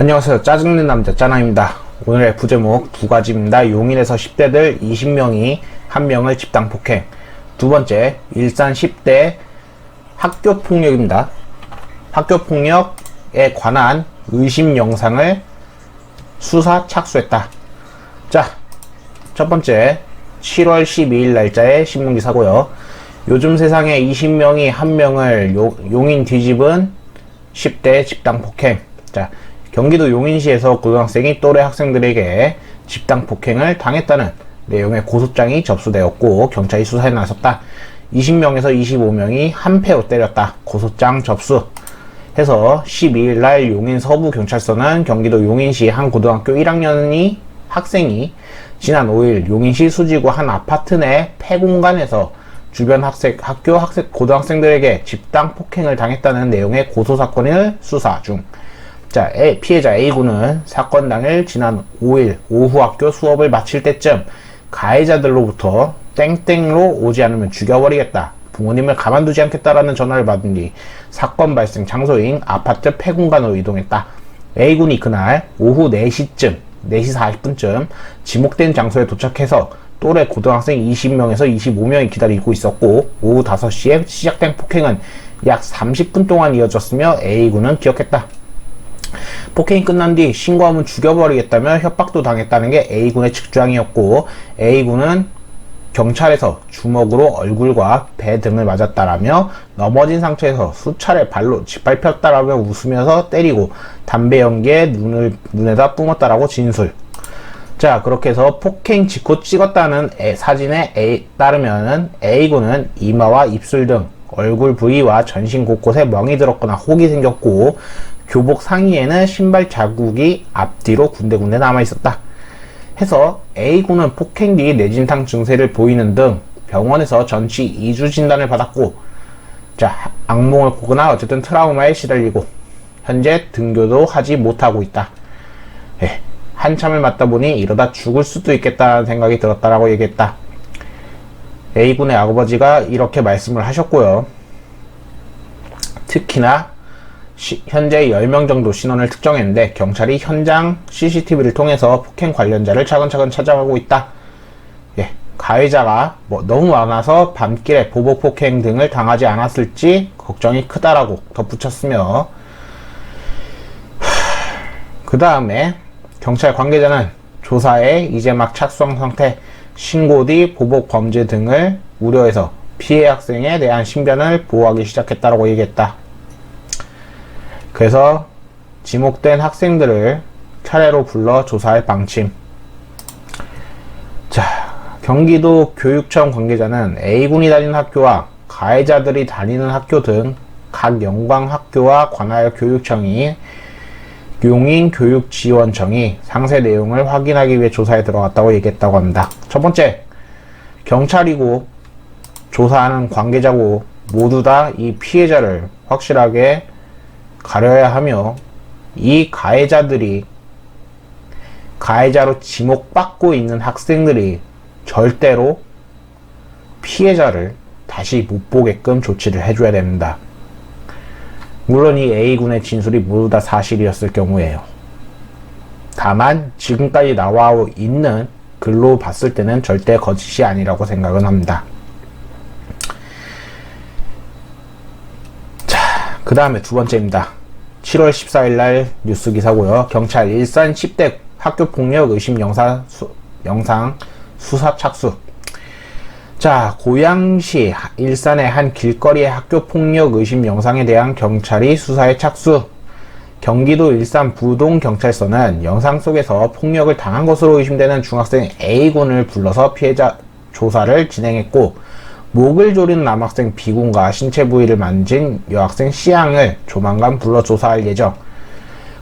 안녕하세요. 짜증낸 남자 짜나입니다. 오늘의 부제목 두 가지입니다. 용인에서 10대들 20명이 한 명을 집단 폭행. 두 번째, 일산 10대 학교 폭력입니다. 학교 폭력에 관한 의심 영상을 수사 착수했다. 자, 첫 번째 7월 12일 날짜의 신문기사고요. 요즘 세상에 20명이 한 명을 용인 뒤집은 10대 집단 폭행. 자, 경기도 용인시에서 고등학생이 또래 학생들에게 집단 폭행을 당했다는 내용의 고소장이 접수되었고 경찰이 수사에 나섰다. 20명에서 25명이 한 패로 때렸다. 고소장 접수 해서 12일 날 용인 서부경찰서는 경기도 용인시 한 고등학교 1학년 학생이 지난 5일 용인시 수지구 한 아파트 내 폐공간에서 주변 고등학생들에게 집단 폭행을 당했다는 내용의 고소사건을 수사 중. 자, 피해자 A군은 사건 당일 지난 5일 오후 학교 수업을 마칠 때쯤 가해자들로부터 땡땡으로 오지 않으면 죽여버리겠다, 부모님을 가만두지 않겠다라는 전화를 받은 뒤 사건 발생 장소인 아파트 폐공간으로 이동했다. A군이 그날 오후 4시 40분쯤 지목된 장소에 도착해서 또래 고등학생 20명에서 25명이 기다리고 있었고 오후 5시에 시작된 폭행은 약 30분 동안 이어졌으며 A군은 기억했다. 폭행이 끝난 뒤 신고하면 죽여버리겠다며 협박도 당했다는 게 A군의 주장이었고, A군은 경찰에서 주먹으로 얼굴과 배 등을 맞았다라며 넘어진 상태에서 수차례 발로 짓밟혔다라며 웃으면서 때리고 담배 연기에 눈에다 뿜었다라고 진술. 자, 그렇게 해서 폭행 직후 찍었다는 사진에 따르면은 A군은 이마와 입술 등 얼굴 부위와 전신 곳곳에 멍이 들었거나 혹이 생겼고 교복 상의에는 신발 자국이 앞뒤로 군데군데 남아있었다. 해서 A군은 폭행 뒤 뇌진탕 증세를 보이는 등 병원에서 전치 2주 진단을 받았고, 자, 악몽을 꾸거나 어쨌든 트라우마에 시달리고 현재 등교도 하지 못하고 있다. 한참을 맞다 보니 이러다 죽을 수도 있겠다는 생각이 들었다라고 얘기했다. A군의 아버지가 이렇게 말씀을 하셨고요. 특히나 현재 10명 정도 신원을 특정했는데 경찰이 현장 CCTV를 통해서 폭행 관련자를 차근차근 찾아가고 있다. 가해자가 너무 많아서 밤길에 보복 폭행 등을 당하지 않았을지 걱정이 크다라고 덧붙였으며, 그 다음에 경찰 관계자는 조사에 이제 막 착수한 상태, 신고 뒤 보복 범죄 등을 우려해서 피해 학생에 대한 신변을 보호하기 시작했다고 얘기했다. 그래서 지목된 학생들을 차례로 불러 조사할 방침. 자, 경기도 교육청 관계자는 A군이 다니는 학교와 가해자들이 다니는 학교 등 각 영광학교와 관할 교육청이 용인교육지원청이 상세 내용을 확인하기 위해 조사에 들어갔다고 얘기했다고 합니다. 첫 번째, 경찰이고 조사하는 관계자고 모두 다 이 피해자를 확실하게 가려야 하며, 이 가해자로 지목받고 있는 학생들이 절대로 피해자를 다시 못 보게끔 조치를 해줘야 됩니다. 물론 이 A군의 진술이 모두 다 사실이었을 경우에요. 다만 지금까지 나와 있는 글로 봤을 때는 절대 거짓이 아니라고 생각은 합니다. 그 다음에 두 번째입니다. 7월 14일 날 뉴스 기사고요. 경찰 일산 10대 학교폭력 의심 영상 수사 착수. 자, 고양시 일산의 한 길거리의 학교폭력 의심 영상에 대한 경찰이 수사에 착수. 경기도 일산 부동경찰서는 영상 속에서 폭력을 당한 것으로 의심되는 중학생 A군을 불러서 피해자 조사를 진행했고, 목을 조리는 남학생 B군과 신체 부위를 만진 여학생 C양을 조만간 불러 조사할 예정.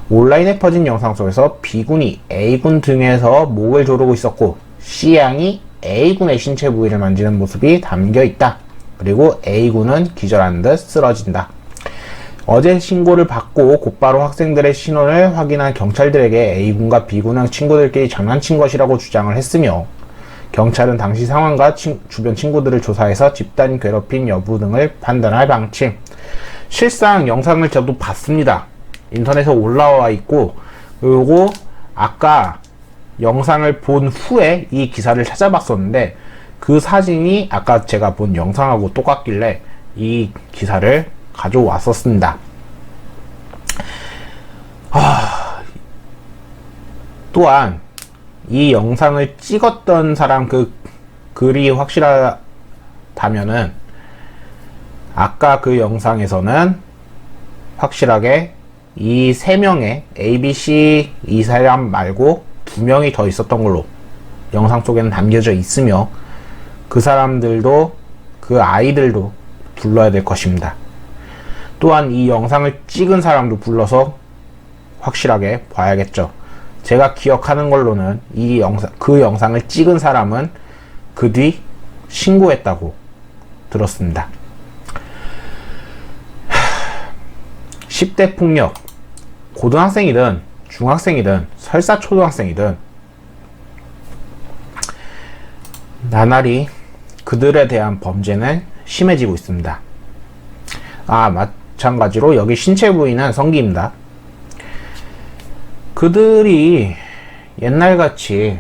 온라인에 퍼진 영상 속에서 B군이 A군 등에서 목을 조르고 있었고 C양이 A군의 신체 부위를 만지는 모습이 담겨 있다. 그리고 A군은 기절한 듯 쓰러진다. 어제 신고를 받고 곧바로 학생들의 신원을 확인한 경찰들에게 A군과 B군은 친구들끼리 장난친 것이라고 주장을 했으며, 경찰은 당시 상황과 주변 친구들을 조사해서 집단 괴롭힘 여부 등을 판단할 방침. 실상 영상을 저도 봤습니다. 인터넷에 올라와 있고 그리고 아까 영상을 본 후에 이 기사를 찾아봤었는데 그 사진이 아까 제가 본 영상하고 똑같길래 이 기사를 가져왔었습니다. 또한 이 영상을 찍었던 사람 그 글이 확실하다면은 아까 그 영상에서는 확실하게 이 3명의 ABC 이 사람 말고 2명이 더 있었던 걸로 영상 속에는 담겨져 있으며 그 사람들도 그 아이들도 불러야 될 것입니다. 또한 이 영상을 찍은 사람도 불러서 확실하게 봐야겠죠. 제가 기억하는 걸로는 그 영상을 찍은 사람은 그 뒤 신고했다고 들었습니다. 10대 폭력, 고등학생이든 중학생이든 설사 초등학생이든 나날이 그들에 대한 범죄는 심해지고 있습니다. 마찬가지로 여기 신체 부위는 성기입니다. 그들이 옛날같이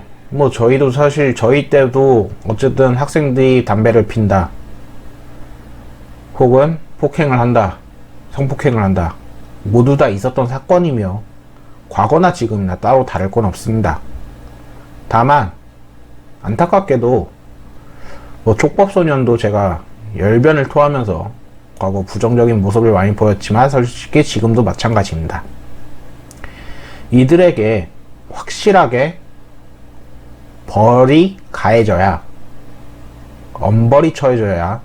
저희도 사실 저희 때도 어쨌든 학생들이 담배를 핀다 혹은 폭행을 한다, 성폭행을 한다 모두 다 있었던 사건이며 과거나 지금이나 따로 다를 건 없습니다. 다만 안타깝게도 촉법소년도 제가 열변을 토하면서 과거 부정적인 모습을 많이 보였지만 솔직히 지금도 마찬가지입니다. 이들에게 확실하게 벌이 가해져야, 엄벌이 처해져야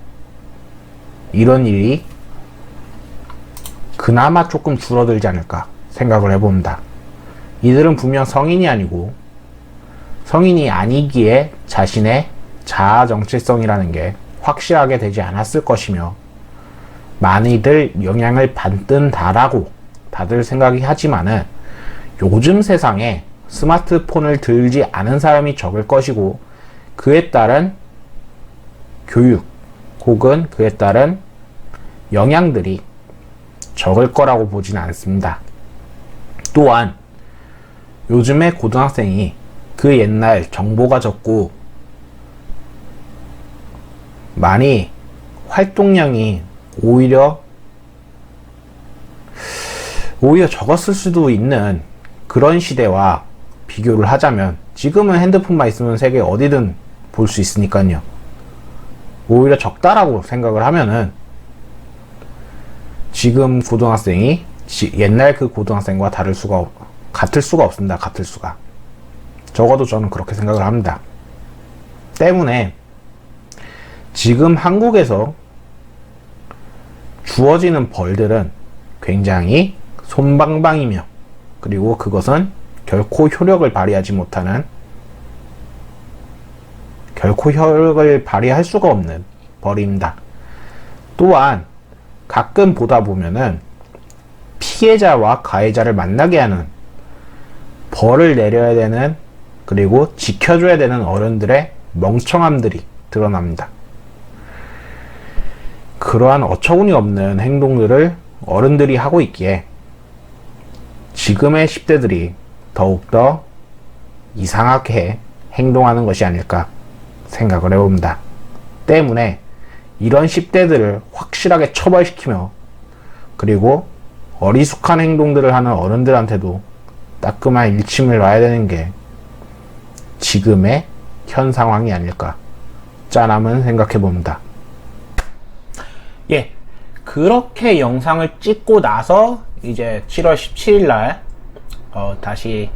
이런 일이 그나마 조금 줄어들지 않을까 생각을 해봅니다. 이들은 분명 성인이 아니고 성인이 아니기에 자신의 자아 정체성이라는 게 확실하게 되지 않았을 것이며 많이들 영향을 받는다라고 다들 생각이 하지만은 요즘 세상에 스마트폰을 들지 않은 사람이 적을 것이고 그에 따른 교육 혹은 그에 따른 영향들이 적을 거라고 보지는 않습니다. 또한 요즘의 고등학생이 그 옛날 정보가 적고 많이 활동량이 오히려 적었을 수도 있는 그런 시대와 비교를 하자면 지금은 핸드폰만 있으면 세계 어디든 볼 수 있으니까요. 오히려 적다라고 생각을 하면은 지금 고등학생이 옛날 그 고등학생과 같을 수가 없습니다. 같을 수가. 적어도 저는 그렇게 생각을 합니다. 때문에 지금 한국에서 주어지는 벌들은 굉장히 솜방방이며 그리고 그것은 결코 효력을 발휘하지 못하는, 결코 효력을 발휘할 수가 없는 벌입니다. 또한 가끔 보다 보면은 피해자와 가해자를 만나게 하는, 벌을 내려야 되는 그리고 지켜줘야 되는 어른들의 멍청함들이 드러납니다. 그러한 어처구니 없는 행동들을 어른들이 하고 있기에 지금의 10대들이 더욱더 이상하게 행동하는 것이 아닐까 생각을 해봅니다. 때문에 이런 10대들을 확실하게 처벌시키며 그리고 어리숙한 행동들을 하는 어른들한테도 따끔한 일침을 놔야 되는 게 지금의 현 상황이 아닐까 짠함은 생각해봅니다. 그렇게 영상을 찍고 나서 이제 7월 17일 날 다시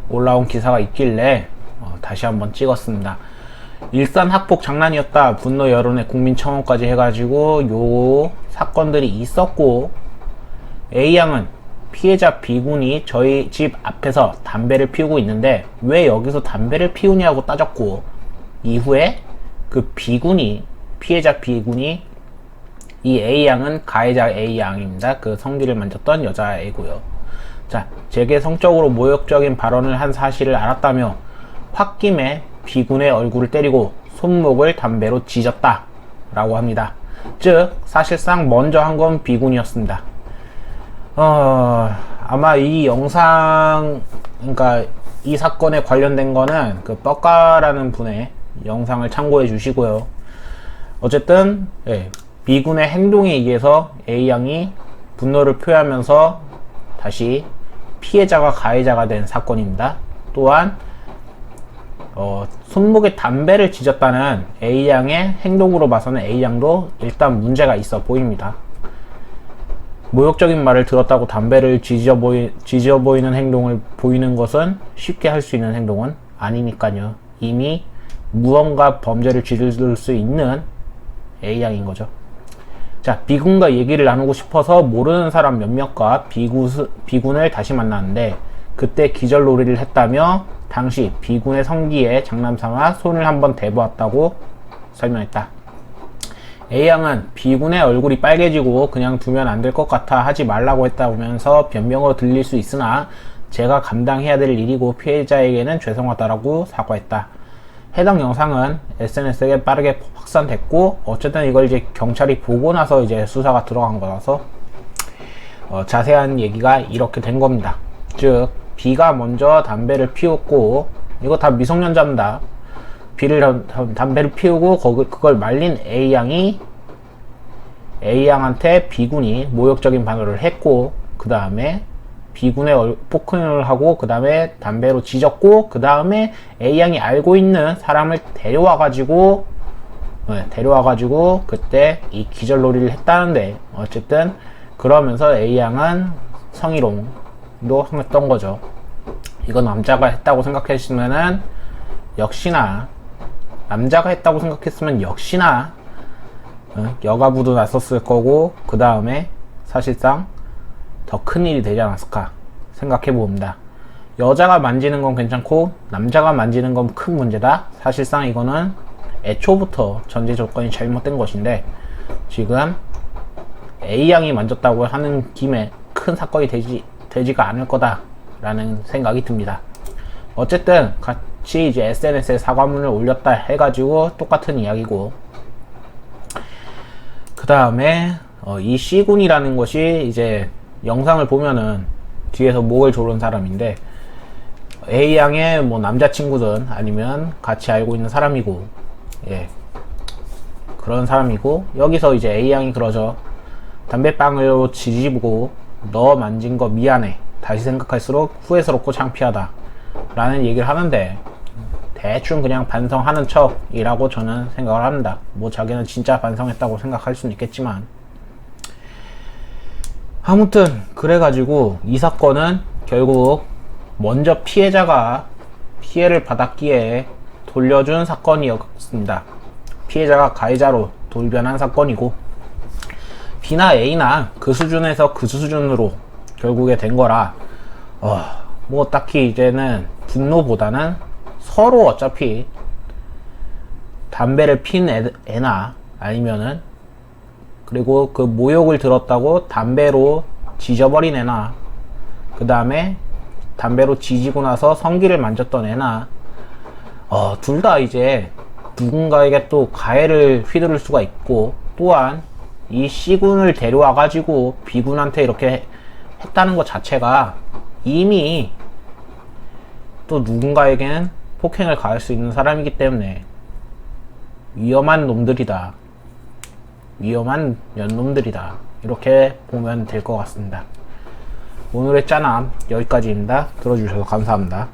올라온 기사가 있길래 다시 한번 찍었습니다. 일산 학폭 장난이었다, 분노 여론의 국민청원까지 해가지고 요 사건들이 있었고 A양은 피해자 B군이 저희 집 앞에서 담배를 피우고 있는데 왜 여기서 담배를 피우냐고 따졌고, 이후에 그 B군이, 피해자 B군이, 이 A양은 가해자 A양입니다. 그 성기를 만졌던 여자애고요. 자, 제게 성적으로 모욕적인 발언을 한 사실을 알았다며 홧김에 B군의 얼굴을 때리고 손목을 담배로 지졌다 라고 합니다. 즉 사실상 먼저 한 건 B군이었습니다. 아마 이 영상, 그러니까 이 사건에 관련된 거는 그 뻑가라는 분의 영상을 참고해 주시고요. 어쨌든 B군의 행동에 의해서 A양이 분노를 표하면서 다시 피해자가 가해자가 된 사건입니다. 또한 손목에 담배를 찢었다는 A양의 행동으로 봐서는 A양도 일단 문제가 있어 보입니다. 모욕적인 말을 들었다고 담배를 지져 보이는 행동을 보이는 것은 쉽게 할 수 있는 행동은 아니니까요. 이미 무언가 범죄를 저지를 수 있는 A양인 거죠. 자, B군과 얘기를 나누고 싶어서 모르는 사람 몇몇과 B군을 다시 만났는데 그때 기절놀이를 했다며 당시 B군의 성기에 장난삼아 손을 한번 대보았다고 설명했다. A양은 B군의 얼굴이 빨개지고 그냥 두면 안 될 것 같아 하지 말라고 했다면서 변명으로 들릴 수 있으나 제가 감당해야 될 일이고 피해자에게는 죄송하다라고 사과했다. 해당 영상은 SNS에 빠르게 확산됐고 어쨌든 이걸 이제 경찰이 보고 나서 이제 수사가 들어간 거라서 자세한 얘기가 이렇게 된 겁니다. 즉 B가 먼저 담배를 피웠고 이거 다 미성년자입니다. 담배를 피우고 그걸 말린 A양한테 B군이 모욕적인 반응을 했고 그 다음에 B군의 폭행을 하고 그 다음에 담배로 지졌고 그 다음에 A양이 알고 있는 사람을 데려와가지고 그때 이 기절놀이를 했다는데 어쨌든 그러면서 A양은 성희롱도 했던 거죠. 이건 남자가 했다고 생각했으면은 역시나 여가부도 나섰을 거고 그 다음에 사실상 더 큰일이 되지 않았을까 생각해 봅니다. 여자가 만지는 건 괜찮고 남자가 만지는 건 큰 문제다. 사실상 이거는 애초부터 전제 조건이 잘못된 것인데 지금 A양이 만졌다고 하는 김에 큰 사건이 되지가 않을 거다 라는 생각이 듭니다. 어쨌든 같이 이제 SNS에 사과문을 올렸다 해가지고 똑같은 이야기고 그 다음에 이 C군이라는 것이 이제 영상을 보면은 뒤에서 목을 조른 사람인데 A양의 뭐 남자친구든 아니면 같이 알고 있는 사람이고 그런 사람이고 여기서 이제 A양이 그러죠. 담배방으로 지지고 너 만진 거 미안해. 다시 생각할수록 후회스럽고 창피하다 라는 얘기를 하는데 대충 그냥 반성하는 척이라고 저는 생각을 합니다. 뭐 자기는 진짜 반성했다고 생각할 수는 있겠지만 아무튼 그래가지고 이 사건은 결국 먼저 피해자가 피해를 받았기에 돌려준 사건이었습니다. 피해자가 가해자로 돌변한 사건이고 B나 A나 그 수준에서 그 수준으로 결국에 된 거라 뭐 딱히 이제는 분노보다는 서로 어차피 담배를 핀 애나 아니면은 그리고 그 모욕을 들었다고 담배로 지져버린 애나 그 다음에 담배로 지지고 나서 성기를 만졌던 애나 둘 다 이제 누군가에게 또 가해를 휘두를 수가 있고 또한 이 C군을 데려와 가지고 B군한테 이렇게 했다는 것 자체가 이미 또 누군가에게는 폭행을 가할 수 있는 사람이기 때문에 위험한 놈들이다. 위험한 년놈들이다. 이렇게 보면 될 것 같습니다. 오늘의 짠함 여기까지입니다. 들어주셔서 감사합니다.